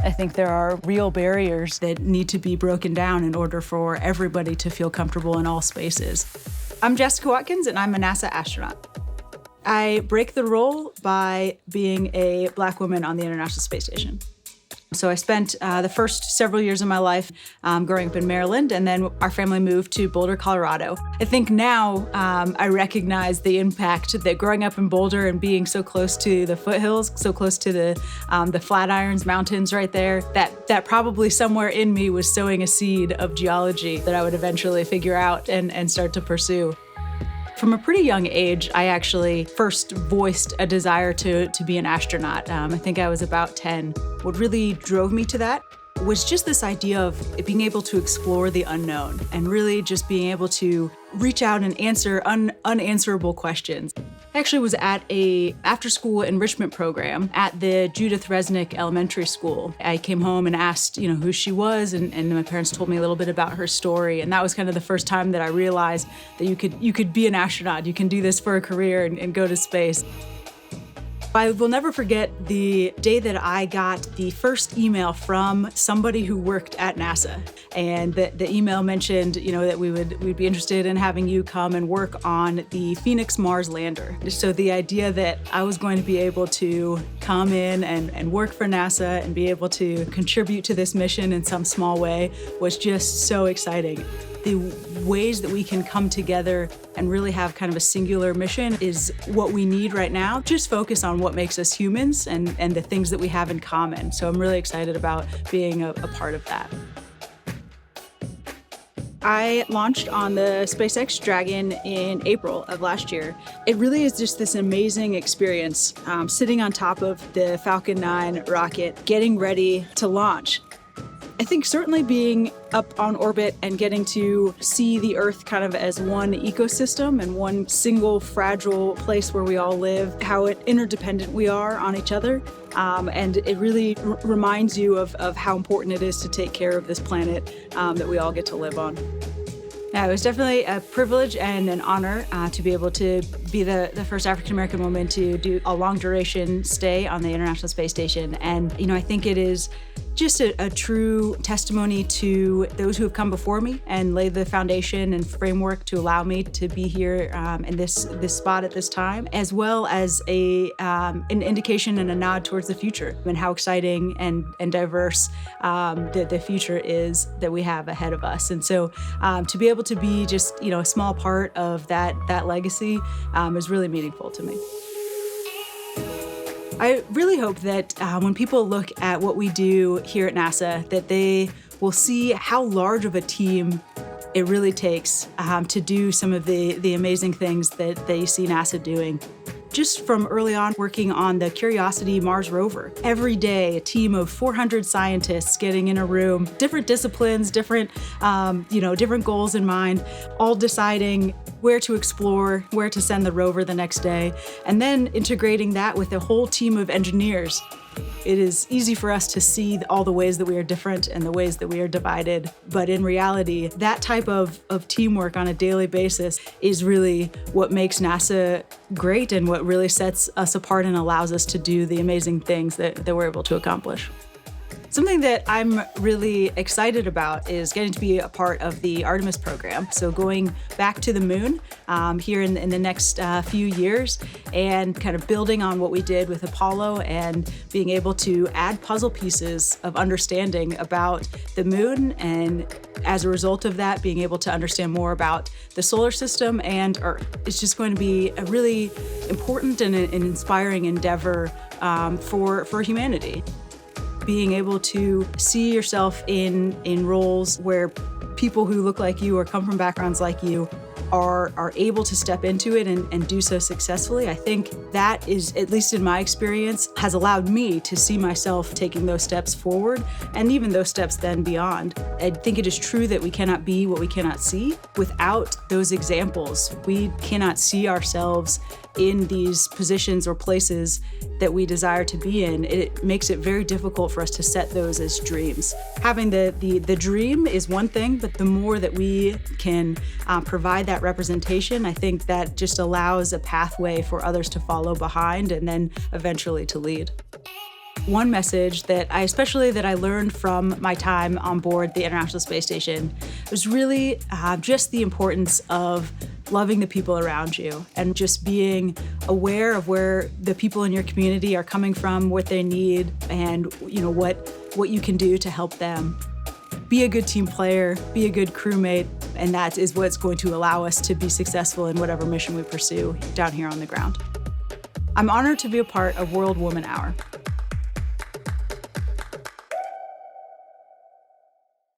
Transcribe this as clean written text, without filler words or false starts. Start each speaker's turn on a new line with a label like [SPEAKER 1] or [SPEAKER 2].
[SPEAKER 1] I think there are real barriers that need to be broken down in order for everybody to feel comfortable in all spaces. I'm Jessica Watkins, and I'm a NASA astronaut. I break the role by being a Black woman on the International Space Station. So I spent the first several years of my life growing up in Maryland, and then our family moved to Boulder, Colorado. I think now I recognize the impact that growing up in Boulder and being so close to the foothills, so close to the Flatirons Mountains right there, that probably somewhere in me was sowing a seed of geology that I would eventually figure out and start to pursue. From a pretty young age, I actually first voiced a desire to be an astronaut. I think I was about 10. What really drove me to that was just this idea of being able to explore the unknown and really just being able to reach out and answer unanswerable questions. I actually was at a after-school enrichment program at the Judith Resnick Elementary School. I came home and asked, who she was, and my parents told me a little bit about her story. And that was kind of the first time that I realized that you could be an astronaut. You can do this for a career and go to space. I will never forget the day that I got the first email from somebody who worked at NASA. And the email mentioned, that we'd be interested in having you come and work on the Phoenix Mars lander. So the idea that I was going to be able to come in and work for NASA and be able to contribute to this mission in some small way was just so exciting. The ways that we can come together and really have kind of a singular mission is what we need right now. Just focus on what makes us humans and the things that we have in common. So I'm really excited about being a part of that. I launched on the SpaceX Dragon in April of last year. It really is just this amazing experience, sitting on top of the Falcon 9 rocket, getting ready to launch. I think certainly being up on orbit and getting to see the Earth kind of as one ecosystem and one single fragile place where we all live, how interdependent we are on each other. And it really reminds you of how important it is to take care of this planet that we all get to live on. Yeah, it was definitely a privilege and an honor to be able to be the first African-American woman to do a long-duration stay on the International Space Station. And, I think it is just a true testimony to those who have come before me and laid the foundation and framework to allow me to be here in this spot at this time, as well as an indication and a nod towards the future and how exciting and diverse the future is that we have ahead of us. And so to be able to be just a small part of that legacy is really meaningful to me. I really hope that when people look at what we do here at NASA, that they will see how large of a team it really takes to do some of the amazing things that you see NASA doing. Just from early on working on the Curiosity Mars rover. Every day, a team of 400 scientists getting in a room, different disciplines, different goals in mind, all deciding where to explore, where to send the rover the next day, and then integrating that with a whole team of engineers. It is easy for us to see all the ways that we are different and the ways that we are divided. But in reality, that type of teamwork on a daily basis is really what makes NASA great and what really sets us apart and allows us to do the amazing things that we're able to accomplish. Something that I'm really excited about is getting to be a part of the Artemis program. So going back to the moon here in the next few years and kind of building on what we did with Apollo and being able to add puzzle pieces of understanding about the moon, and as a result of that, being able to understand more about the solar system and Earth. It's just going to be a really important and an inspiring endeavor for humanity. Being able to see yourself in roles where people who look like you or come from backgrounds like you are able to step into it and do so successfully. I think that is, at least in my experience, has allowed me to see myself taking those steps forward and even those steps then beyond. I think it is true that we cannot be what we cannot see. Without those examples, we cannot see ourselves in these positions or places that we desire to be in. It makes it very difficult for us to set those as dreams. Having the dream is one thing, but the more that we can provide that representation, I think that just allows a pathway for others to follow behind and then eventually to lead. One message that I learned from my time on board the International Space Station was really just the importance of loving the people around you and just being aware of where the people in your community are coming from, what they need, and what you can do to help them. Be a good team player, be a good crewmate, and that is what's going to allow us to be successful in whatever mission we pursue down here on the ground. I'm honored to be a part of World Woman Hour.